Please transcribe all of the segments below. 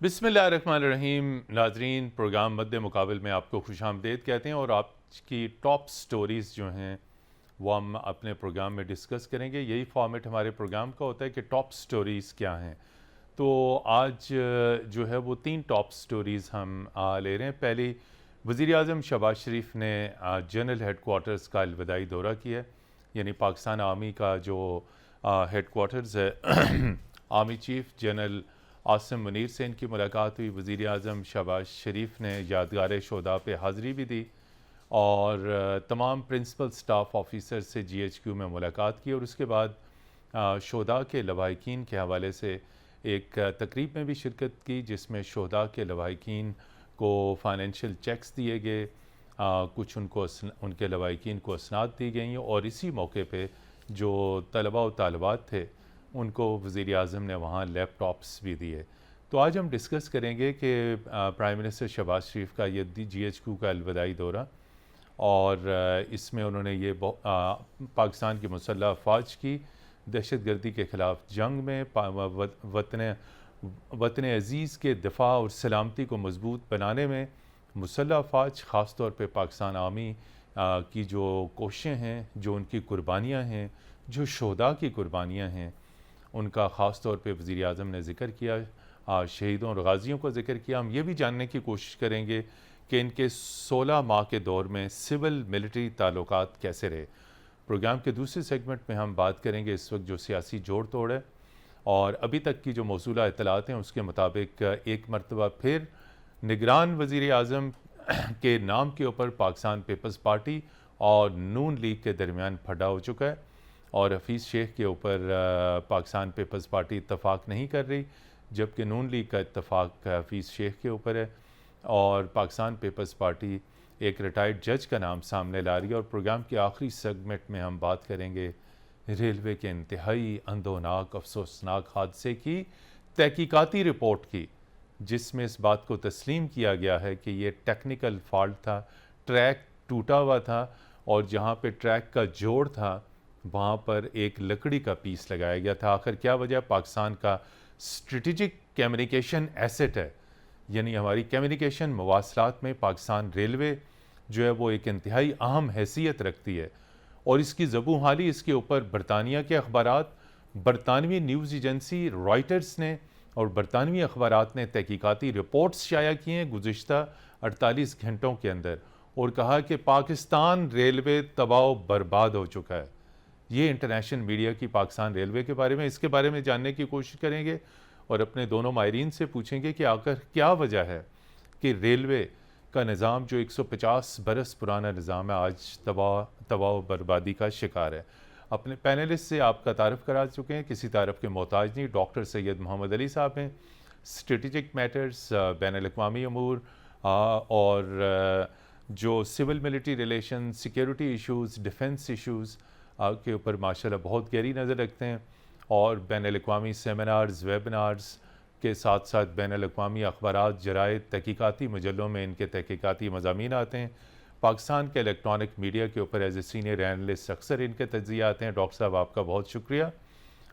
बिस्मिल्लाहिर्रहमानिर्रहीम। नाजरीन, प्रोग्राम मद्दे मुकाबिल में आपको खुशामदीद कहते हैं और आपकी टॉप स्टोरीज़ जो हैं वो हम अपने प्रोग्राम में डिस्कस करेंगे। यही फॉर्मेट हमारे प्रोग्राम का होता है कि टॉप स्टोरीज़ क्या हैं। तो आज जो है वो 3 टॉप स्टोरीज़ हम ले रहे हैं। पहली, वज़ीर आज़म शहबाज शरीफ ने जनरल हेड क्वार्टर्स का अलविदाई दौरा किया, यानी पाकिस्तान आर्मी का जो हेड क्वार्टर्स है army chief general Asim Munir से इनकी मुलाकात हुई। वज़ीर आज़म शहबाज शरीफ ने यादगार शोदा पे हाज़िरी भी दी और तमाम प्रिंसिपल स्टाफ ऑफिसर से GHQ में मुलाकात की और उसके बाद शोदा के लवाहिकीन के हवाले से एक तकरीब में भी शिरकत की, जिसमें शोदा के लवाहिकीन को फाइनेंशियल चेक्स दिए गए, कुछ उनके लवाहिकीन को असनाद दी गई और इसी मौके पे जो तलबा व तालिबात थे उनको वज़ीर आज़म ने वहाँ लैपटॉप्स भी दिए। तो आज हम डिस्कस करेंगे कि प्राइम मिनिस्टर शहबाज शरीफ का ये GHQ का अलविदाई दौरा और इसमें उन्होंने ये पाकिस्तान की मुसल्लह अफ़वाज की दहशतगर्दी के ख़िलाफ़ जंग में वतन अज़ीज़ के दिफा और सलामती को मजबूत बनाने में मुसल्लह अफ़वाज, ख़ास तौर पे पाकिस्तान आर्मी की जो कोशिशें हैं, जो उनकी कुर्बानियाँ हैं, जो शोहदा की कुर्बानियाँ हैं, उनका ख़ास तौर पे वज़ीर आज़म ने ज़िक्र किया। शहीदों और गाज़ियों का ज़िक्र किया। हम ये भी जानने की कोशिश करेंगे कि इनके 16 माह के दौर में सिविल मिलिट्री ताल्लुकात कैसे रहे। प्रोग्राम के दूसरे सेगमेंट में हम बात करेंगे इस वक्त जो सियासी जोड़ तोड़ है और अभी तक की जो मौसूला इत्तलात हैं उसके मुताबिक एक मरतबा फिर निगरान वज़ीर आज़म के नाम के ऊपर पाकिस्तान पीपल्स पार्टी और नून लीग के दरमियान फटा हो चुका है और हफीज़ शेख के ऊपर पाकिस्तान पीपल्स पार्टी इत्तफाक नहीं कर रही, जबकि नून लीग का इत्तफाक हफीज़ शेख के ऊपर है और पाकिस्तान पीपल्स पार्टी एक रिटायर्ड जज का नाम सामने ला रही है। और प्रोग्राम के आखिरी सेगमेंट में हम बात करेंगे रेलवे के इंतहाई अंदोनाक अफसोसनाक हादसे की तहकीकाती रिपोर्ट की, जिसमें इस बात को तस्लीम किया गया है कि ये टेक्निकल फॉल्ट था, ट्रैक टूटा हुआ था और जहाँ पे ट्रैक का जोड़ था वहाँ पर एक लकड़ी का पीस लगाया गया था। आखिर क्या वजह? पाकिस्तान का स्ट्रेटेजिक कम्युनिकेशन एसेट है, यानी हमारी कम्युनिकेशन मवासलात में पाकिस्तान रेलवे जो है वो एक इंतहाई अहम हैसियत रखती है और इसकी ज़बू हाली इसके ऊपर बरतानिया के अखबारात, बरतानवी न्यूज़ एजेंसी रॉयटर्स ने और बरतानवी अखबारात ने तहकीकाती रिपोर्ट्स शाया किए हैं गुज़िश्ता 48 घंटों के अंदर और कहा कि पाकिस्तान रेलवे तबाह बर्बाद हो चुका है। ये इंटरनेशनल मीडिया की पाकिस्तान रेलवे के बारे में, इसके बारे में जानने की कोशिश करेंगे और अपने दोनों माहिरीन से पूछेंगे कि आखिर क्या वजह है कि रेलवे का निज़ाम जो 150 बरस पुराना निज़ाम है आज तबाह बर्बादी का शिकार है। अपने पैनलिस्ट से आपका तारफ़ करा चुके हैं, किसी तारफ़ के मोहताज नहीं। डॉक्टर सैयद मोहम्मद अली साहब हैं, स्ट्रेटिजिक मैटर्स, बैनुल-अक़वामी अमूर और जो civil military relation, security issues, defence issues के ऊपर माशाल्लाह बहुत गहरी नज़र रखते हैं और बैनुल-अक़वामी सेमिनार्स, वेबिनार्स के साथ साथ बैनुल-अक़वामी अखबारात, जराइद, तहकीकाती मजल्लों में इनके तहकीकाती मज़ामीन आते हैं। पाकिस्तान के इलेक्ट्रॉनिक मीडिया के ऊपर एज ए सीनियर एनालिस्ट अक्सर इनके तज्ज़िये आते हैं। डॉक्टर साहब आपका बहुत शुक्रिया।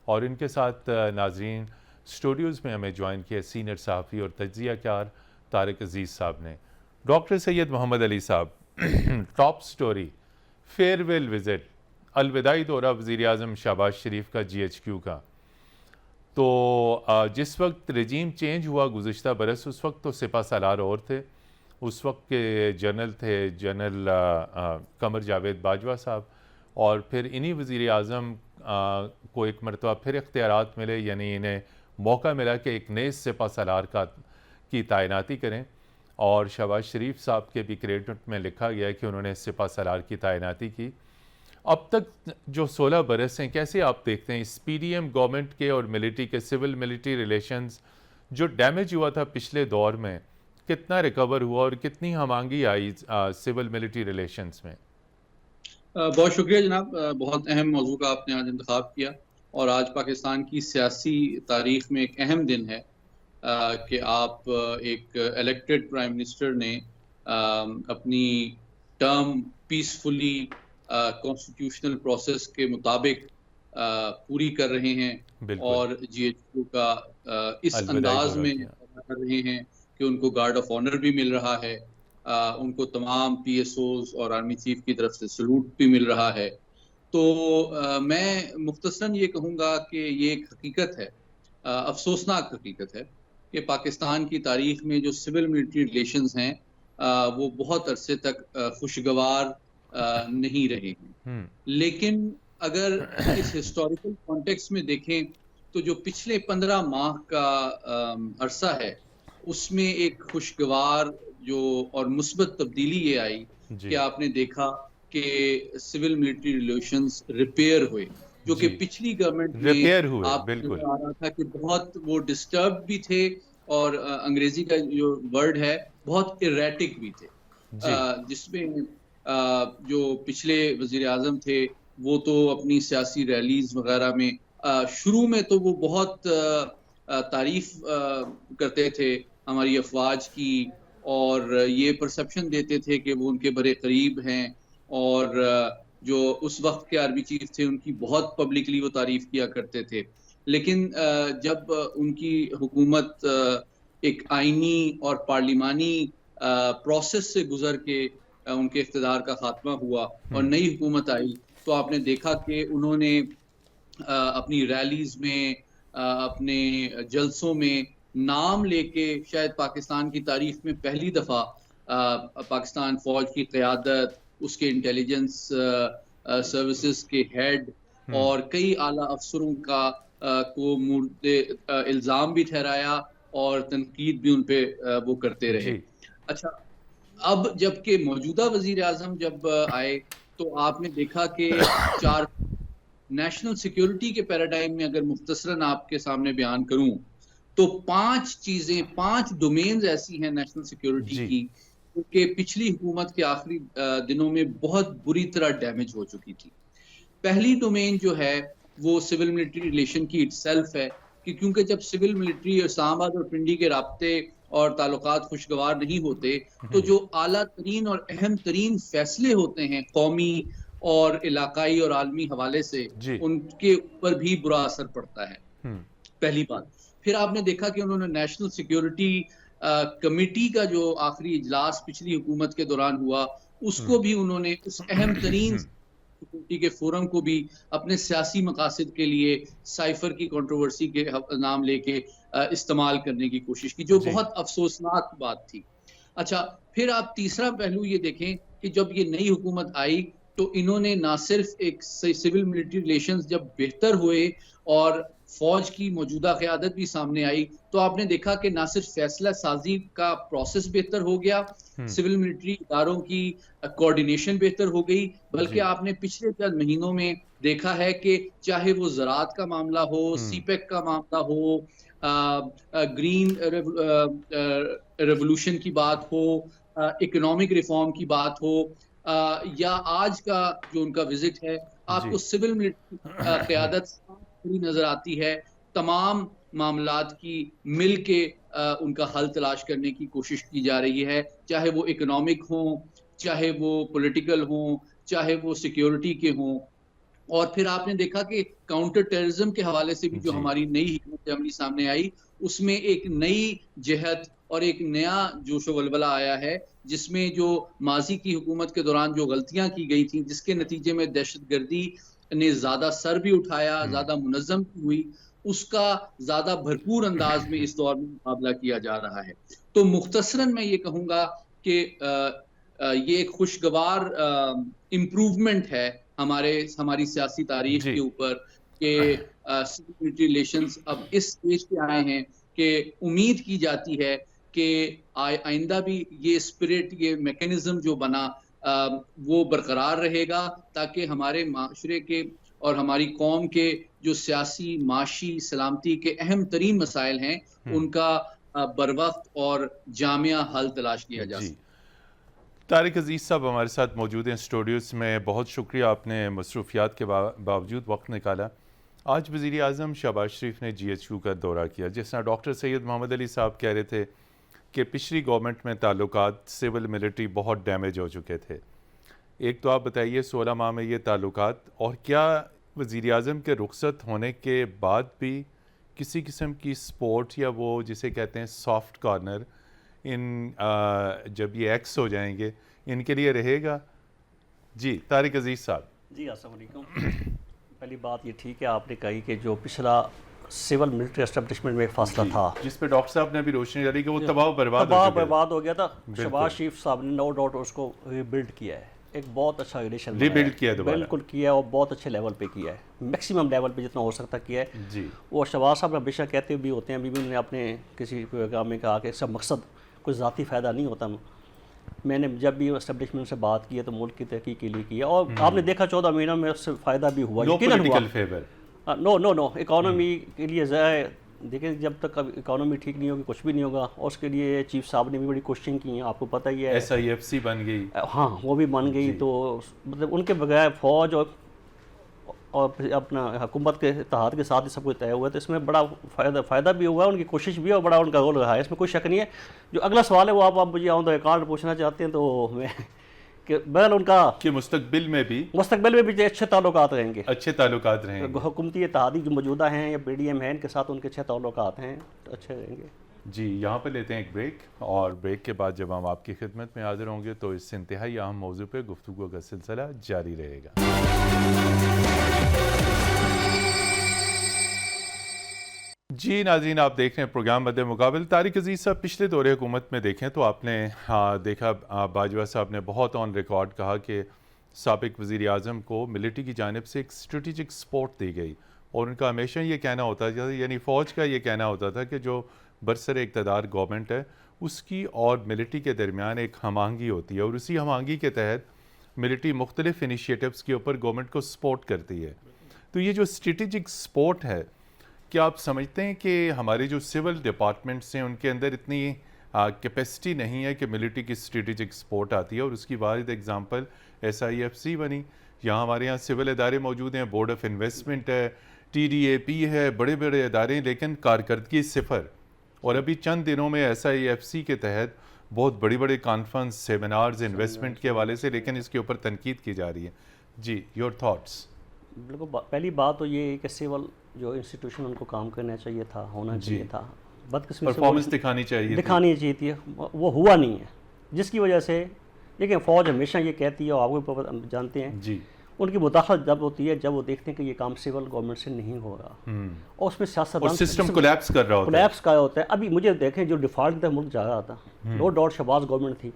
और इनके साथ नाजरीन स्टूडियोज़ में हमें ज्वाइन किया सीनियर सहाफ़ी और तज्ज़ियाकार तारिक अज़ीज़ साहब ने। डॉक्टर सैयद मोहम्मद अली साहब, टॉप स्टोरी, फेयरवेल विज़िट, अलविदाई दौरा वज़ीर आज़म शहबाज शरीफ का GHQ का। तो जिस वक्त रजीम चेंज हुआ गुज़िश्ता बरस, उस वक्त तो सिपा सालार और थे, उस वक्त के जनरल थे जनरल कमर जावेद बाजवा साहब और फिर इन्हीं वज़ीर आज़म को एक मरतबा फिर इख्तियारात मिले, यानी इन्हें मौका मिला कि एक नए सिपा सालार की तैनाती करें और शहबाज शरीफ साहब के भी क्रेडिट में लिखा गया है कि उन्होंने सिपा सालार की तैनाती की। अब तक जो 16 बरस हैं, कैसे आप देखते हैं इस PDM गवर्नमेंट के और मिलिट्री के सिविल मिलिट्री रिलेशंस जो डैमेज हुआ था पिछले दौर में, कितना रिकवर हुआ और कितनी हमआंगी आई सिविल मिलिट्री रिलेशंस में? बहुत शुक्रिया जनाब। बहुत अहम मौजू का आपने आज इंतखाब किया और आज पाकिस्तान की सियासी तारीख में एक अहम दिन है कि आप एक इलेक्टेड प्राइम मिनिस्टर ने अपनी टर्म पीसफुली कॉन्स्टिट्यूशनल प्रोसेस के मुताबिक पूरी कर रहे हैं बिल्कुल। और GHQ का इस अलविदाई अंदाज दौरा में किया। कर रहे हैं कि उनको गार्ड ऑफ ऑनर भी मिल रहा है, उनको तमाम पीएसओज और आर्मी चीफ की तरफ से सलूट भी मिल रहा है। तो मैं मुख्तसरन ये कहूँगा कि ये एक हकीकत है, अफसोसनाक हकीकत है कि पाकिस्तान की तारीख में जो सिविल मिलिट्री रिलेशंस हैं वो बहुत अरसे तक खुशगवार नहीं रहे हैं। हम्म। लेकिन अगर इस हिस्टोरिकल कॉन्टेक्स्ट में देखें तो जो पिछले 15 माह का अरसा है उसमें एक खुशगवार जो और मुस्बत तब्दीली ये आई कि जी। आपने देखा कि सिविल मिलिट्री रिलेशंस रिपेयर हुए, जो कि जी, पिछली गवर्नमेंट में रिपेयर हुए, आपको बिल्कुल। नजर आ रहा था कि बहुत वो डिस्टर्ब भी थे और अंग्रेजी का जो वर्ड है बहुत इरेटिक भी थे, जी। जिसमें जो पिछले वजीर आजम थे वो तो अपनी सियासी रैलीज वगैरह में शुरू में तो वो बहुत तारीफ करते थे हमारी अफवाज की, और ये परसेप्शन देते थे कि वो उनके बड़े करीब हैं, और जो उस वक्त के आर्मी चीफ थे उनकी बहुत पब्लिकली वो तारीफ किया करते थे। लेकिन जब उनकी हुकूमत एक आईनी और पार्लिमानी प्रोसेस से गुजर के उनके इख्तिदार का खात्मा हुआ और हम्म। नई हुकूमत आई, तो आपने देखा कि उन्होंने अपनी रैलीज में, अपने जलसों में नाम लेके शायद पाकिस्तान की तारीख में पहली दफा पाकिस्तान फौज की क़यादत, उसके इंटेलिजेंस सर्विसेज के हेड हम्म। और कई आला अफसरों का को मुर्दे इल्ज़ाम भी ठहराया और तनकीद भी उन पे वो करते रहे। जी। अच्छा, अब जबकि मौजूदा वजीर आजम जब आए तो आपने देखा कि चार नेशनल सिक्योरिटी के पैराडाइम में अगर मुख्तसरन आपके सामने बयान करूं तो 5 डोमेन्स ऐसी हैं नेशनल सिक्योरिटी जी। की कि पिछली हुकूमत के आखिरी दिनों में बहुत बुरी तरह डैमेज हो चुकी थी। पहली डोमेन जो है वो सिविल मिलिट्री रिलेशन की इटसेल्फ है कि क्योंकि जब सिविल मिलिट्री इस्लामाबाद और पिंडी के राब्ते और ताल्लुकात खुशगवार नहीं होते तो जो आला तरीन और अहम तरीन फैसले होते हैं कौमी और इलाकाई और आलमी हवाले से, जी। उनके ऊपर भी बुरा असर पड़ता है, हम्म। पहली बात। फिर आपने देखा कि उन्होंने नेशनल सिक्योरिटी कमेटी का जो आखिरी इजलास पिछली हुकूमत के दौरान हुआ उसको भी उन्होंने उस अहम तरीन सिक्योरिटी के फोरम को भी अपने सियासी मकासद के लिए साइफर की कंट्रोवर्सी के नाम लेके इस्तेमाल करने की कोशिश की, जो जी। बहुत अफसोसनाक बात थी। अच्छा, फिर आप तीसरा पहलू ये देखें कि जब ये नई हुकूमत आई तो इन्होंने ना सिर्फ एक सिविल मिलिट्री रिलेशंस जब बेहतर हुए और फौज की मौजूदा क़यादत भी सामने आई तो आपने देखा कि ना सिर्फ फैसला साजी का प्रोसेस बेहतर हो गया, सिविल मिलिट्री इदारों की कोऑर्डिनेशन बेहतर हो गई, बल्कि जी। आपने पिछले चंद महीनों में देखा है कि चाहे वो ज़राअत का मामला हो, सीपेक का मामला हो, ग्रीन रेवोल्यूशन की बात हो, इकोनॉमिक रिफॉर्म की बात हो, या आज का जो उनका विजिट है, आपको जी। सिविल मिलिट्री क़यादत खड़ी नजर आती है। तमाम मामलात की मिल के उनका हल तलाश करने की कोशिश की जा रही है, चाहे वो इकोनॉमिक हो, चाहे वो पॉलिटिकल हो, चाहे वो सिक्योरिटी के हों। और फिर आपने देखा कि काउंटर टेररिज्म के हवाले से भी जो जी। हमारी नई हिकमत अमली सामने आई उसमें एक नई जहत और एक नया जोशो वलवला आया है, जिसमें जो माजी की हुकूमत के दौरान जो गलतियां की गई थी जिसके नतीजे में दहशतगर्दी ने ज्यादा सर भी उठाया, ज्यादा मुनज़्ज़म हुई, उसका ज्यादा भरपूर अंदाज में इस दौर में मुकाबला किया जा रहा है। तो मुख्तसरन मैं ये कहूँगा कि ये एक खुशगवार इम्प्रूवमेंट है हमारी सियासी तारीख जी। के ऊपर कि सिक्योरिटी रिलेशंस अब इस स्टेज पे आए हैं कि उम्मीद की जाती है कि आइंदा भी ये स्पिरिट, ये मैकेनिज्म जो बना वो बरकरार रहेगा, ताकि हमारे माशरे के और हमारी कौम के जो सियासी, माशी, सलामती के अहम तरीन मसाइल हैं उनका बर वक्त और जामिया हल तलाश किया जा जी। सके। तारिक अजीज़ साहब हमारे साथ मौजूद हैं स्टूडियोज़ में। बहुत शुक्रिया, आपने मसरूफ़ियात के बावजूद वक्त निकाला। आज वज़ीर आज़म शहबाज शरीफ ने GHQ का दौरा किया। जिस तरह डॉक्टर सैयद मोहम्मद अली साहब कह रहे थे कि पिछली गवर्नमेंट में ताल्लुकात सिविल मिलिट्री बहुत डैमेज हो चुके थे। एक तो आप बताइए 16 माह में ये ताल्लुकात, और क्या वज़ीर आज़म के रुखसत होने के बाद भी किसी किस्म की स्पोर्ट या वो जिसे कहते हैं सॉफ्ट कॉर्नर जब ये एक्स हो जाएंगे इनके लिए रहेगा? जी तारिक अजीज़ साहब। जी अस्सलाम वालेकुम। पहली बात ये ठीक है आपने कही कि जो पिछला सिविल मिलिट्री एस्टेब्लिशमेंट में एक फासला था जिस पे डॉक्टर साहब ने भी रोशनी डाली कि वो तबाह बर्बाद हो गया था, शहबाज शरीफ साहब ने नो डाउट उसको रिबिल्ड किया है, एक बहुत अच्छा रिलेशन रीबिल्ड किया है, बिल्कुल किया है और बहुत अच्छे लेवल पे किया है, मैक्सिमम लेवल पे जितना हो सकता किया है जी। वो शहबाज साहब हमेशा कहते भी होते हैं, अभी भी उन्होंने अपने किसी प्रोग्राम में कहा कि इसका मकसद कोई ज़ाती फ़ायदा नहीं होता। मैंने जब भी एस्टेब्लिशमेंट से बात की है तो मुल्क की तरक्की के लिए की है और आपने देखा 14 महीनों में उससे फ़ायदा भी हुआ, यकीनन हुआ। नो इकोनॉमी के लिए देखें जब तक इकोनॉमी ठीक नहीं होगी कुछ भी नहीं होगा, और उसके लिए चीफ साहब ने भी बड़ी कोशिश की है, आपको पता ही है। SIFC बन गई, हाँ वो भी बन गई, तो मतलब उनके बगैर फ़ौज और अपना हुकूमत के इत्तेहाद के साथ ही सब कुछ तय हुआ है, तो इसमें बड़ा फ़ायदा भी हुआ है, उनकी कोशिश भी है और बड़ा उनका रोल रहा है, इसमें कोई शक नहीं है। जो अगला सवाल है वो आप मुझे ऑन द रिकॉर्ड पूछना चाहते हैं तो मैं कि बहरहाल उनका कि मुस्तकबिल में भी अच्छे ताल्लुकात रहेंगे, हुकूमती इत्तेहादी जो मौजूदा हैं या BDM हैं इनके साथ उनके अच्छे ताल्लुकात हैं, तो अच्छे रहेंगे। जी यहाँ पर लेते हैं एक ब्रेक, और ब्रेक के बाद जब हम आपकी खिदमत में हाजिर होंगे तो इस इंतहाई अहम मौजू पर गुफ्तगू का सिलसिला जारी रहेगा। जी नाज़रीन, आप देख रहे हैं प्रोग्राम मद्दे मुकाबिल। तारिक अजीज़ साहब, पिछले दौरे हुकूमत में देखें तो आपने देखा बाजवा साहब ने बहुत ऑन रिकॉर्ड कहा कि साबिक वज़ीर आज़म को मिलिट्री की जानिब से एक स्ट्रेटिजिक सपोर्ट दी गई, और उनका हमेशा ये कहना होता था, यानी फ़ौज का ये कहना होता था कि जो बरसर इक़्तिदार गवर्नमेंट है उसकी और मिलिट्री के दरमियान एक हमआहंगी होती है, और उसी हमआहंगी के तहत मिलिट्री मुख्तलिफ इनिशिएटिव्स के ऊपर गवर्नमेंट को सपोर्ट करती है। तो ये जो स्ट्रेटिजिक सपोर्ट है, क्या आप समझते हैं कि हमारे जो सिविल डिपार्टमेंट्स हैं उनके अंदर इतनी कैपेसिटी नहीं है कि मिलिट्री की स्ट्रेटेजिक सपोर्ट आती है? और उसकी वाहिद एग्जांपल SIFC बनी, यहाँ हमारे यहाँ सिविल इदारे मौजूद हैं, बोर्ड ऑफ इन्वेस्टमेंट है, TDAP है, बड़े बड़े इदारे, लेकिन कारकर्दगी सिफर। और अभी चंद दिनों में SIFC के तहत बहुत बड़ी बड़ी कॉन्फ्रेंस, सेमिनार्स इन्वेस्टमेंट के हवाले से, लेकिन इसके ऊपर तनकीद की जा रही है। जी, योर थाट्स? बिल्कुल, पहली बात तो ये है कि सिविल जो इंस्टीट्यूशन उनको काम करना चाहिए था, होना चाहिए था, बदकिस्मती परफॉर्मेंस दिखानी चाहिए थी, वो हुआ नहीं है, जिसकी वजह से, लेकिन फ़ौज हमेशा ये कहती है और आप जानते हैं जी, उनकी मुदाखलत जब होती है जब वो देखते हैं कि ये काम सिविल गवर्नमेंट से नहीं हो रहा और उसमें सियासतदान सिस्टम कोलैप्स कर रहा होता है। अभी मुझे देखें जो डिफ़ॉल्ट तक मुल्क जा रहा था, नो डाउट शहबाज गवर्नमेंट थी,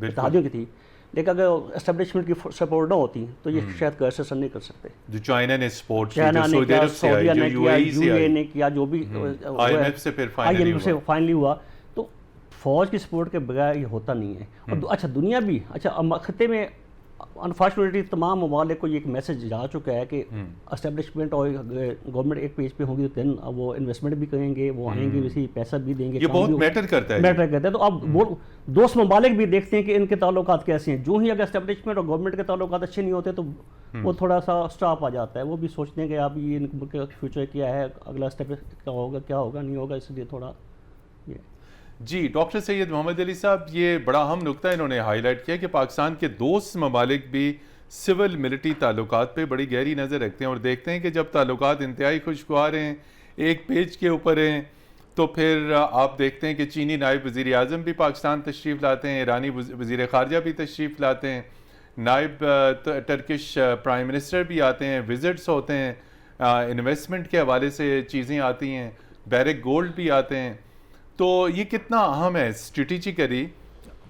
इत्तेहादियों की थी, लेकिन अगर एस्टेब्लिशमेंट की सपोर्ट ना होती तो ये शायद कैसे सर नहीं कर सकते। जो चाइना ने सपोर्ट किया, सऊदीया ने किया, UAE ने किया, जो भी IMF से फिर फाइनली हुआ, तो फ़ौज की सपोर्ट के बगैर ये होता नहीं है। और अच्छा दुनिया भी, अच्छा खत्ते में अनफॉर्चुनेटली तमाम ममालिक को ये एक मैसेज जा चुका है कि एस्टेब्लिशमेंट और गवर्नमेंट एक पेज पे होंगी तो वो इन्वेस्टमेंट भी करेंगे, वो आएंगे, वैसे पैसा भी देंगे, ये बहुत मैटर करता है। तो अब दोस्त ममालिक भी देखते हैं कि इनके ताल्लुकात कैसे हैं, जो ही अगर एस्टेब्लिशमेंट और गवर्नमेंट के ताल्लुकात अच्छे नहीं होते तो वो थोड़ा सा स्टॉप आ जाता है, वो भी सोचते हैं कि अब ये इनका फ्यूचर क्या है, अगला स्टेप क्या होगा नहीं होगा, इसलिए थोड़ा ये। जी, डॉक्टर सैयद मोहम्मद अली साहब, ये बड़ा अहम नुक्ता इन्होंने हाईलाइट किया कि पाकिस्तान के दोस्त ममालिक भी सिविल मिलिट्री ताल्लुकात पे बड़ी गहरी नज़र रखते हैं और देखते हैं कि जब ताल्लुकात इंतहाई खुशगवार हैं, एक पेज के ऊपर हैं, तो फिर आप देखते हैं कि चीनी नायब वज़ीर आज़म भी पाकिस्तान तशरीफ़ लाते हैं, ईरानी वज़ीर ख़ारजा भी तशरीफ़ लाते हैं, नायब टर्किश प्राइम मिनिस्टर भी आते हैं, विज़िट्स होते हैं, इन्वेस्टमेंट के हवाले से चीज़ें आती हैं, बैरक गोल्ड भी आते हैं। तो ये कितना अहम है स्ट्रेटिजिकली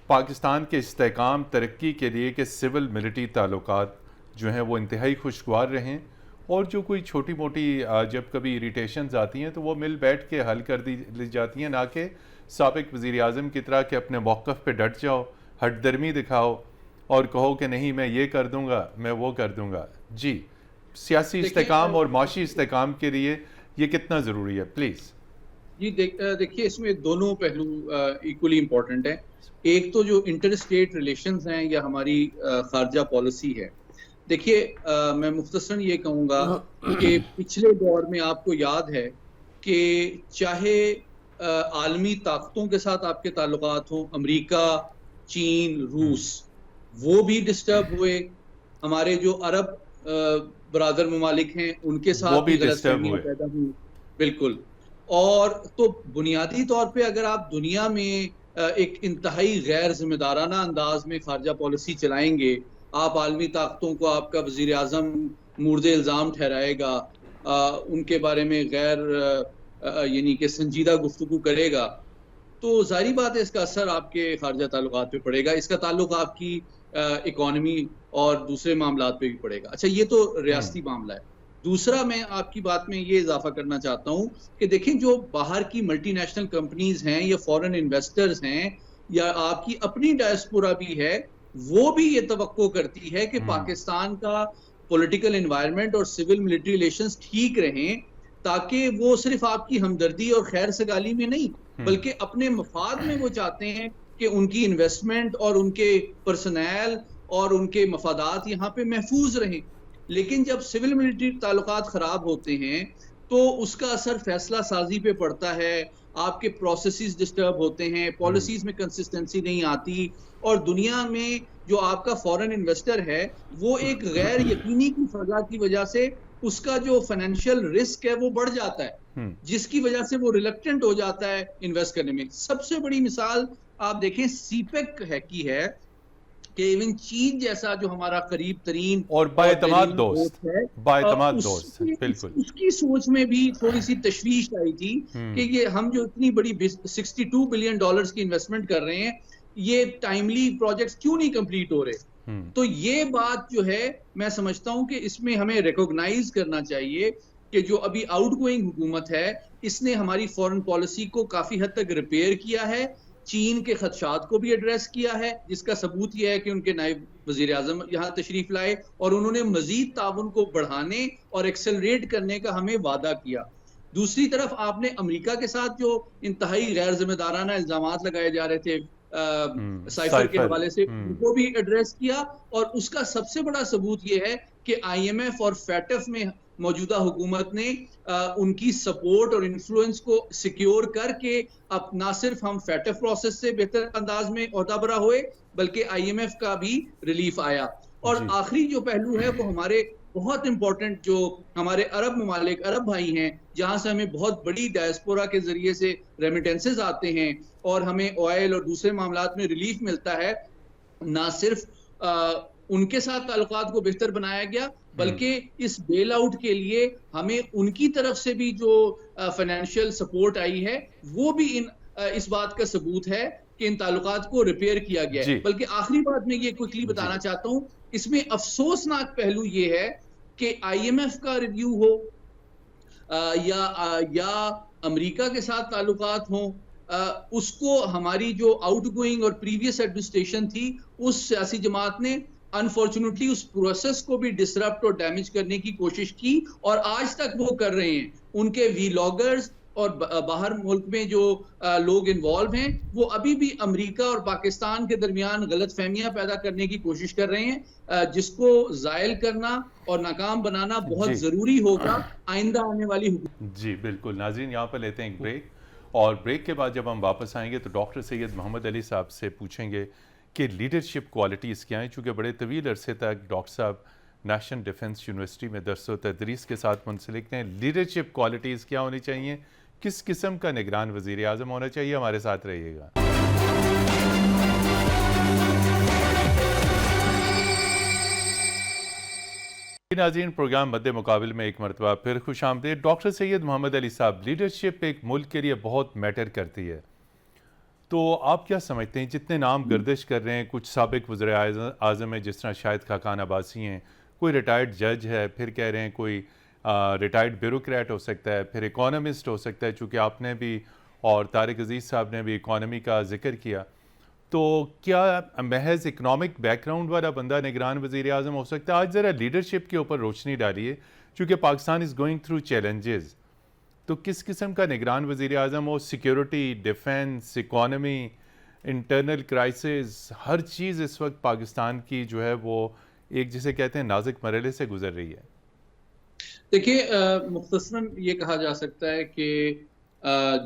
पाकिस्तान के इस्तेहकाम तरक्की के लिए कि सिविल मिलिट्री ताल्लुकात जो हैं वो इंतहाई खुशगवार रहें, और जो कोई छोटी मोटी जब कभी इरिटेशंस आती हैं तो वो मिल बैठ के हल कर दी जाती हैं, ना कि साबिक वज़ीर आज़म की तरह के अपने मौक़िफ़ पे डट जाओ, हटदर्मी दिखाओ और कहो कि नहीं मैं ये कर दूँगा, मैं वो कर दूँगा। जी, सियासी इस्तेहकाम और माशी इस्तेहकाम के लिए ये कितना ज़रूरी है, प्लीज़? जी देखिए, इसमें दोनों पहलू इक्वली इम्पोर्टेंट हैं। एक तो जो इंटर स्टेट रिलेशंस हैं या हमारी खारजा पॉलिसी है। देखिए, मैं मुख्तसरन ये कहूँगा कि पिछले दौर में आपको याद है कि चाहे आलमी ताकतों के साथ आपके ताल्लुकात हों, अमेरिका, चीन, रूस, वो भी डिस्टर्ब हुए, हमारे जो अरब बरादर ममालिक हैं उनके साथ भी गलतफहमियां पैदा हुई, बिल्कुल। और तो बुनियादी तौर पे अगर आप दुनिया में एक इंतहाई गैर जिम्मेदाराना अंदाज में खारजा पॉलिसी चलाएंगे, आप आलमी ताकतों को आपका वजीर आजम मुर्द इल्ज़ाम ठहराएगा, उनके बारे में यानी कि संजीदा गुफ्तगू करेगा, तो जाहिर बात है इसका असर आपके खारजा ताल्लुकात पे पड़ेगा, इसका ताल्लुक आपकी इकोनॉमी और दूसरे मामलात पे भी पड़ेगा। अच्छा, ये तो रियासती मामला है। दूसरा, मैं आपकी बात में ये इजाफा करना चाहता हूँ कि देखें, जो बाहर की मल्टीनेशनल कंपनीज हैं या फॉरेन इन्वेस्टर्स हैं या आपकी अपनी डायस्पोरा भी है, वो भी ये तवक्को करती है कि पाकिस्तान का पॉलिटिकल एनवायरनमेंट और सिविल मिलिट्री रिलेशंस ठीक रहें, ताकि वो सिर्फ आपकी हमदर्दी और खैर सगाली में नहीं बल्कि अपने मफाद में वो चाहते हैं कि उनकी इन्वेस्टमेंट और उनके पर्सनल और उनके मफादात यहाँ पे महफूज रहें। लेकिन जब सिविल मिलिट्री ताल्लुकात खराब होते हैं तो उसका असर फैसला साजी पे पड़ता है, आपके प्रोसेसेस डिस्टर्ब होते हैं, पॉलिसीज में कंसिस्टेंसी नहीं आती, और दुनिया में जो आपका फॉरेन इन्वेस्टर है वो एक गैर यकीनी की फजा की वजह से उसका जो फाइनेंशियल रिस्क है वो बढ़ जाता है, जिसकी वजह से वो रिलक्टेंट हो जाता है इन्वेस्ट करने में। सबसे बड़ी मिसाल आप देखें सीपेक है की है कि इवन चीन जैसा जो हमारा करीब तरीन और बाएतमाद दोस्त है, दोस्त बिल्कुल, उसकी सोच में भी थोड़ी सी तशवीश आई थी कि ये हम जो इतनी बड़ी $62 बिलियन की इन्वेस्टमेंट कर रहे हैं, ये टाइमली प्रोजेक्ट्स क्यों नहीं कंप्लीट हो रहे। तो ये बात जो है, मैं समझता हूं कि इसमें हमें रिकॉग्नाइज करना चाहिए कि जो अभी आउटगोइंग हुकूमत है इसने हमारी फॉरेन पॉलिसी को काफी हद तक रिपेयर किया है, चीन के खदशात को भी एड्रेस किया है, जिसका सबूत यह है कि उनके नायब वजीर आजम यहाँ तशरीफ लाए और उन्होंने मजीद ताउन को बढ़ाने और एक्सेलरेट करने का हमें वादा किया। दूसरी तरफ आपने अमेरिका के साथ जो इंतहाई गैर जिम्मेदाराना इल्जामात लगाए जा रहे थे साइफर के हवाले से, उनको भी एड्रेस किया, और उसका सबसे बड़ा सबूत यह है कि IMF और फैटफ में मौजूदा हुकूमत ने उनकी सपोर्ट और इन्फ्लुएंस को सिक्योर करके अब ना सिर्फ हम फैटफ प्रोसेस से बेहतर अंदाज में ओहदा बरा हुए बल्कि IMF का भी रिलीफ आया। और आखिरी जो पहलू है वो हमारे बहुत इंपॉर्टेंट जो हमारे अरब ममालिक, अरब भाई हैं, जहां से हमें बहुत बड़ी डायस्पोरा के जरिए से रेमिटेंसेस आते हैं और हमें ऑयल और दूसरे मामलात में रिलीफ मिलता है, ना सिर्फ उनके साथ ताल्लुकात को बेहतर बनाया गया बल्कि इस बेल आउट के लिए हमें उनकी तरफ से भी जो फाइनेंशियल सपोर्ट आई है वो भी इस बात का सबूत है कि इन ताल्लुकात को रिपेयर किया गया है। बल्कि आखिरी बात मैं ये क्विकली बताना चाहता हूँ, इसमें अफसोसनाक पहलू ये है कि IMF का रिव्यू हो या अमेरिका के साथ ताल्लुकात हों, उसको हमारी जो आउटगोइंग और प्रीवियस एडमिनिस्ट्रेशन थी उस सियासी जमात ने अनफॉर्चुनेटली उस प्रोसेस को भी डिसरप्ट और डैमेज करने की कोशिश की, और आज तक वो कर रहे हैं। उनके वीलॉगर्स और बाहर मुल्क में जो लोग इन्वॉल्व हैं वो अभी भी अमेरिका और पाकिस्तान के दरमियान गलतफहमियां पैदा करने की कोशिश कर रहे हैं, जिसको जायल करना और नाकाम बनाना बहुत जरूरी होगा आइंदा आने वाली हुकूमत। जी बिल्कुल। नाज़रीन, यहाँ पर लेते हैं एक ब्रेक, और ब्रेक के बाद जब हम वापस आएंगे तो डॉक्टर सैयद मोहम्मद अली साहब से पूछेंगे कि लीडरशिप क्वालिटीज़ क्या हैं, चूँकि बड़े तवील अरसे तक डॉक्टर साहब नेशनल डिफेंस यूनिवर्सिटी में दर्स व तदरीस के साथ मुंसलिक हैं। लीडरशिप क्वालिटीज़ क्या होनी चाहिए, किस किस्म का निगरान वज़ीर आज़म होना चाहिए, हमारे साथ रहिएगा। नाज़रीन, प्रोग्राम मद्दे मुकाबिल में एक मरतबा फिर खुश आमदीद। डॉक्टर सैयद मोहम्मद अली साहब, लीडरशिप एक मुल्क के लिए बहुत मैटर करती है, तो आप क्या समझते हैं, जितने नाम गर्दिश कर रहे हैं, कुछ साबिक वज़ीर आज़म है जिस तरह शाहिद खाकान अब्बासी हैं, कोई रिटायर्ड जज है, फिर कह रहे हैं कोई रिटायर्ड ब्यूरोक्रेट हो सकता है, फिर इकोनॉमिस्ट हो सकता है, चूँकि आपने भी और तारिक अजीज़ साहब ने भी इकोनॉमी का जिक्र किया, तो क्या महज इकनॉमिक बैकग्राउंड वाला बंदा निगरान वज़ीर आज़म हो सकता है? आज ज़रा लीडरशिप के ऊपर रोशनी डालिए, चूँकि Pakistan is going through challenges, तो किस किस्म का निगरान वज़ीर आज़म हो? Security, defence, economy, internal crisis, हर चीज़ इस वक्त पाकिस्तान की जो है वो एक जिसे कहते हैं नाजुक मरहले से गुजर रही है। देखिए, मुख्तसरन ये कहा जा सकता है कि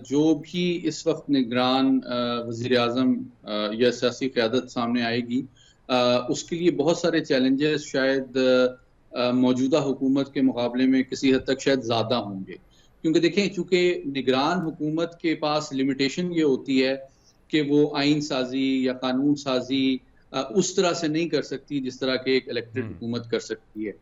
जो भी इस वक्त निगरान वज़ीर आज़म या सियासी क़यादत सामने आएगी, उसके लिए बहुत सारे चैलेंजेस शायद मौजूदा हुकूमत के मुकाबले में किसी हद तक शायद ज़्यादा होंगे। क्योंकि देखें चूंकि निगरान हुकूमत के पास लिमिटेशन ये होती है कि वो आइन साजी या कानून साजी उस तरह से नहीं कर सकती जिस तरह के एक इलेक्टेड हुकूमत कर सकती है।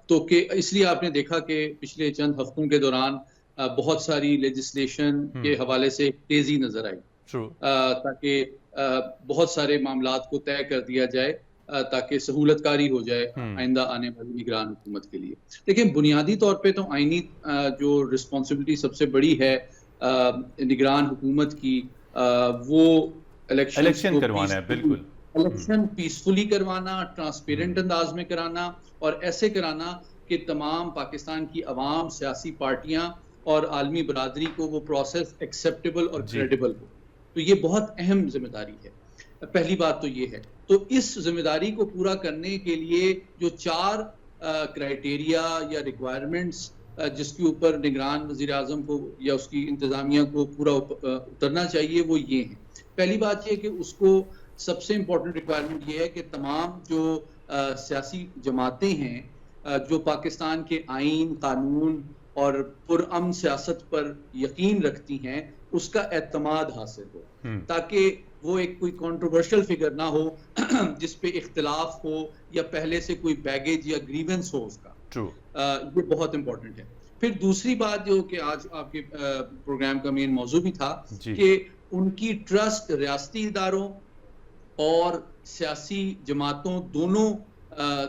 तो कि इसलिए आपने देखा कि पिछले चंद हफ्तों के दौरान बहुत सारी लेजिस्लेशन के हवाले से तेजी नजर आई, ताकि बहुत सारे मामलात को तय कर दिया जाए ताकि सहूलतकारी हो जाए आइंदा आने वाली निगरान हुकूमत के लिए। लेकिन बुनियादी तौर पे तो आईनी जो रिस्पॉन्सिबिलिटी सबसे बड़ी है निगरान हुकूमत की, वो इलेक्शन करवाना है। बिल्कुल, इलेक्शन पीसफुली करवाना, ट्रांसपेरेंट अंदाज में कराना और ऐसे कराना कि तमाम पाकिस्तान की अवाम, सियासी पार्टियां और आलमी बरादरी को वो प्रोसेस एक्सेप्टेबल और क्रेडिबल हो। तो ये बहुत अहम जिम्मेदारी है। पहली बात तो ये है। तो इस जिम्मेदारी को पूरा करने के लिए जो 4 क्राइटेरिया या रिक्वायरमेंट्स जिसके ऊपर निगरान वज़ीर आज़म को या उसकी इंतज़ामिया को पूरा उतरना चाहिए, वो ये हैं। पहली बात ये कि उसको सबसे इम्पोर्टेंट रिक्वायरमेंट ये है कि तमाम जो सियासी जमातें हैं जो पाकिस्तान के आइन, कानून और पुरअमन सियासत पर यकीन रखती हैं, उसका एतमाद हासिल हो, ताकि वो एक कोई कंट्रोवर्शियल फिगर ना हो जिस पे इख्तिलाफ हो या पहले से कोई बैगेज या ग्रीवेंस हो उसका। ये बहुत इंपॉर्टेंट है। फिर दूसरी बात जो कि आज आपके प्रोग्राम का मेन मौजू भी था कि उनकी ट्रस्ट रियासती इदारों और सियासी जमातों दोनों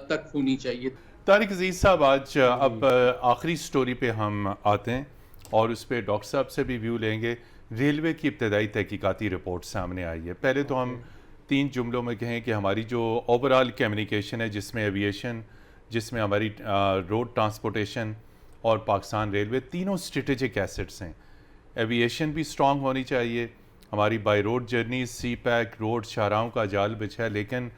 तक होनी चाहिए। तारिक अजीज साहब, आज अब आखिरी स्टोरी पे हम आते हैं और उस पर डॉक्टर साहब से भी व्यू लेंगे। रेलवे की इब्तदाई तहकीकाती रिपोर्ट सामने आई है। पहले तो हम 3 जुमलों में कहें कि हमारी जो ओवरऑल कम्युनिकेशन है, जिसमें एविएशन, जिसमें हमारी रोड ट्रांसपोर्टेशन और पाकिस्तान रेलवे, तीनों स्ट्रेटेजिक एसेट्स हैं। एविएशन भी स्ट्रॉन्ग होनी चाहिए, हमारी by road journey, CPEC, road शाहराहों का जाल बिछा है। लेकिन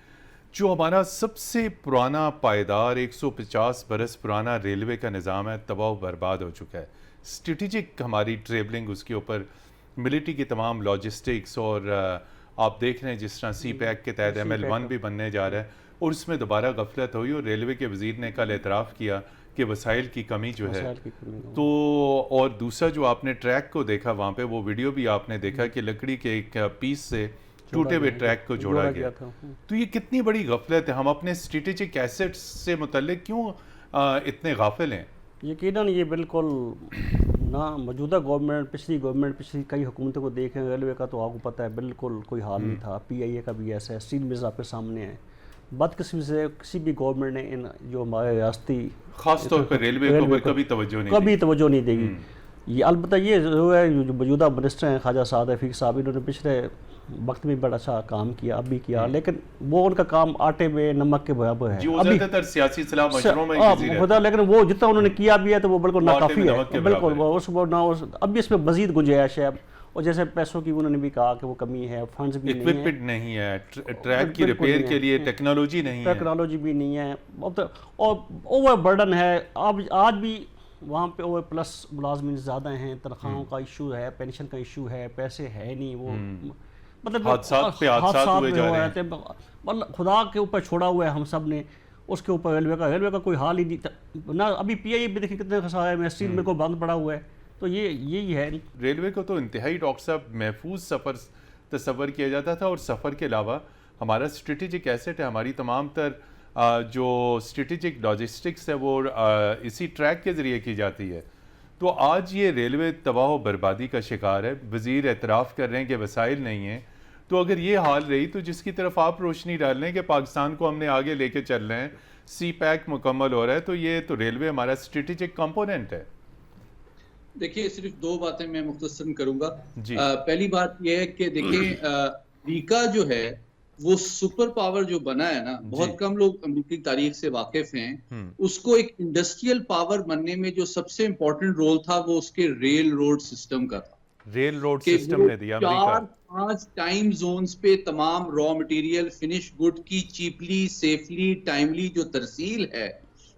जो हमारा सबसे पुराना पायदार 150 बरस पुराना रेलवे का निज़ाम है, तबाह बर्बाद हो चुका है। स्ट्रेटेजिक हमारी ट्रेवलिंग, उसके ऊपर मिलिट्री की तमाम लॉजिस्टिक्स, और आप देख रहे हैं जिस तरह सी पैक के तहत ML1 भी बनने जा रहा है और उसमें दोबारा गफलत हुई और रेलवे के वज़ीर ने कल एतराफ़ किया कि वसाइल की कमी जो है। तो और दूसरा जो आपने ट्रैक को देखा वहाँ पे, वो वीडियो भी आपने देखा कि लकड़ी के एक पीस से टूटे हुए ट्रैक को जोड़ा गया। तो ये कितनी बड़ी गफलत है। हम अपने स्ट्रेटेजिक एसेट्स से मुतल्लिक क्यों इतने गाफिल हैं? यकीनन ये बिल्कुल ना मौजूदा गवर्नमेंट, पिछली कई हुकूमतों को देखें, रेलवे का तो आपको पता है बिल्कुल कोई हाल नहीं था। PIA का भी ऐसा है, स्टील मिल्स आपके सामने है। बदकिस्मती से किसी भी गवर्नमेंट ने इन जो हमारे रियासती खास तौर पर रेलवे को कभी तवज्जो नहीं देगी। ये अलबत्ता ये जो है, जो मौजूदा मिनिस्टर हैं ख्वाजा साद रफीक साहब, इन्होंने पिछले वक्त में बड़ा अच्छा काम किया, अब भी किया, लेकिन वो उनका काम आटे में नमक के बराबर है। ज़्यादातर सियासी सलाह मशवरों में होता है, लेकिन वो जितना उन्होंने किया भी है तो वो बिल्कुल नाकाफी है, बिल्कुल अब भी इसमें मजीद गुंजाइश है। और जैसे पैसों की उन्होंने भी कहा कि वो कमी है, फंड्स भी नहीं है, ट्रैक की रिपेयर के लिए टेक्नोलॉजी भी नहीं है, और ओवर बर्डन है। आज भी वहाँ पे ओवर प्लस मुलाजमीन ज़्यादा हैं, तनख्वाहों का इशू है, पेंशन का इशू है, पैसे है नहीं, वो मतलब हादसात हुए जा रहे हैं। मतलब खुदा के ऊपर छोड़ा हुआ है हम सब ने, उसके ऊपर रेलवे का कोई हाल ही नहीं ना। अभी PIA भी देखिए कितने खसारे में, स्टील में को बंद पड़ा हुआ है। तो ये यही है। रेलवे को तो इंतहाई डॉक्टर साहब महफूज सफ़र तस्वर किया जाता था, और सफ़र के अलावा हमारा स्ट्रेटेजिक एसेट है, हमारी तमाम तर जो स्ट्रेटेजिक लॉजिस्टिक्स है वो इसी ट्रैक के ज़रिए की जाती है। तो आज ये रेलवे तबाह बर्बादी का शिकार है। वज़ीर एतराफ़ कर रहे हैं कि वसाइल नहीं हैं। तो अगर ये हाल रही तो जिसकी तरफ आप रोशनी डाल रहे हैं कि पाकिस्तान को हमने आगे लेके चल रहे हैं, सी पैक मुकम्मल हो रहा है, तो ये तो रेलवे हमारा स्ट्रेटेजिक कंपोनेंट है। देखिए, सिर्फ 2 बातें मैं मुख्तसरन करूंगा। पहली बात यह है कि देखिए, अमेरिका जो है वो सुपर पावर जो बना है ना, बहुत कम लोग अमेरिकी तारीख से वाकिफ हैं। उसको एक इंडस्ट्रियल पावर बनने में जो सबसे इंपॉर्टेंट रोल था वो उसके रेल रोड सिस्टम का था। रेल रोड सिस्टम ने दिया। 4-5 टाइम जोन्स पे तमाम रॉ मटेरियल, फिनिश गुड की चीपली, सेफली, टाइमली जो तरसील है,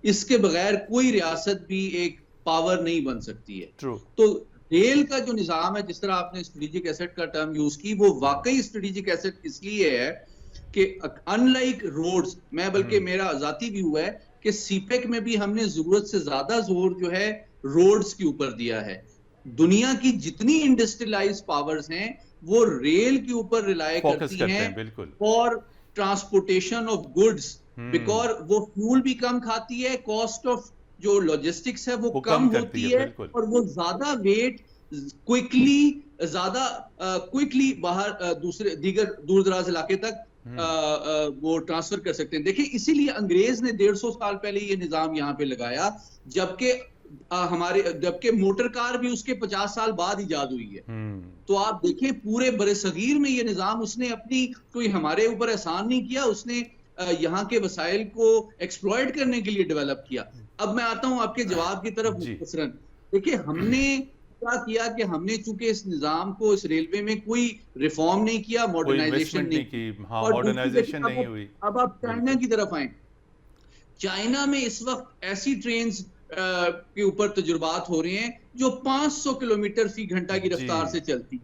इसके बगैर कोई रियासत भी एक पावर नहीं बन सकती है। तो रेल का जो निज़ाम है, जिस तरह आपने स्ट्रेटेजिक एसेट का टर्म यूज की, वो वाकई स्ट्रेटेजिक एसेट इसलिए है कि अनलाइक रोड्स, मैं बल्कि मेरा ज़ाती व्यू है कि सीपेक में भी हमने जरूरत से ज्यादा जोर जो है रोड्स के ऊपर दिया है। दुनिया की जितनी इंडस्ट्रियलाइज पावर्स हैं वो रेल के ऊपर रिलाय करती हैं बिल्कुल for transportation of goods, because वो फ्यूल भी कम खाती है, कॉस्ट ऑफ जो लॉजिस्टिक्स है वो कम होती है और वो ज्यादा वेट क्विकली बाहर दूसरे दीगर दूर दराज इलाके तक वो ट्रांसफर कर सकते हैं। देखिए इसीलिए अंग्रेज ने 150 साल पहले ये निजाम यहाँ पे लगाया, जबकि मोटर कार भी उसके 50 साल बाद इजाद हुई है। तो आप देखें पूरे बरसगीर में ये निजाम उसने अपनी कोई हमारे ऊपर एहसान नहीं किया, उसने यहाँ के वसाइल को एक्सप्लॉइट करने के लिए डेवलप किया। अब मैं आता हूं आपके जवाब की तरफ मुख्तसरन। देखिए हमने क्या किया कि हमने चूंकि इस निजाम को, इस रेलवे में कोई रिफॉर्म नहीं किया, मॉडर्नाइजेशन नहीं की, मॉडर्नाइजेशन नहीं हुई। अब आप चाइना की तरफ आए, चाइना में इस वक्त ऐसी ट्रेन्स के ऊपर तजुर्बात हो रहे हैं जो 500 किलोमीटर फी घंटा की रफ्तार से चलती,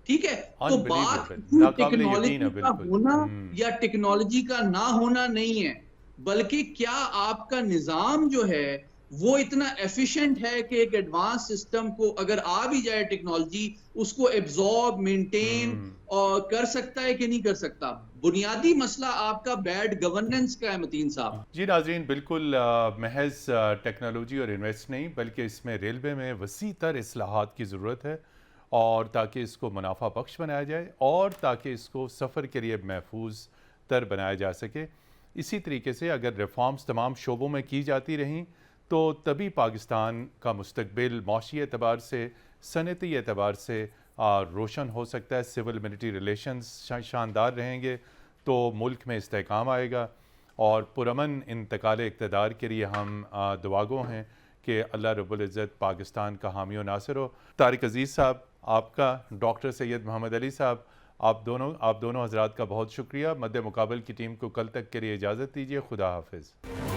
ठीक है। तो बात टेक्नोलॉजी का होना या टेक्नोलॉजी का ना होना नहीं है, बल्कि क्या आपका निजाम जो है वो इतना एफिशिएंट है कि एक एडवांस सिस्टम को अगर आ भी जाए टेक्नोलॉजी उसको एब्जॉर्ब मेंटेन और कर सकता है कि नहीं कर सकता। बुनियादी मसला आपका बैड गवर्नेंस का है मतीन साहब। जी नाज़रीन, बिल्कुल महज टेक्नोलॉजी और इन्वेस्ट नहीं बल्कि इसमें रेलवे में वसी तर इस्लाहात की ज़रूरत है, और ताकि इसको मुनाफा बख्श बनाया जाए और ताकि इसको सफ़र के लिए महफूज तर बनाया जा सके। इसी तरीके से अगर रिफॉर्म्स तमाम शोबों में की जाती रहें तो तभी पाकिस्तान का मुस्तकबिल मौशी एतबार से, सनती एतबार से रोशन हो सकता है। सिविल मिलिट्री रिलेशंस शानदार रहेंगे तो मुल्क में इस्तेहकाम आएगा, और पुरअमन इंतकाल इक़्तिदार के लिए हम दुआगो हैं कि अल्लाह रब्बुल इज़्ज़त पाकिस्तान का हामी व नासिर हो। तारिक अज़ीज़ साहब आपका, डॉक्टर सैयद मोहम्मद अली साहब, आप दोनों हज़रात का बहुत शुक्रिया। मद्दे मुकाबल की टीम को कल तक के लिए इजाज़त दीजिए। खुदा हाफिज़।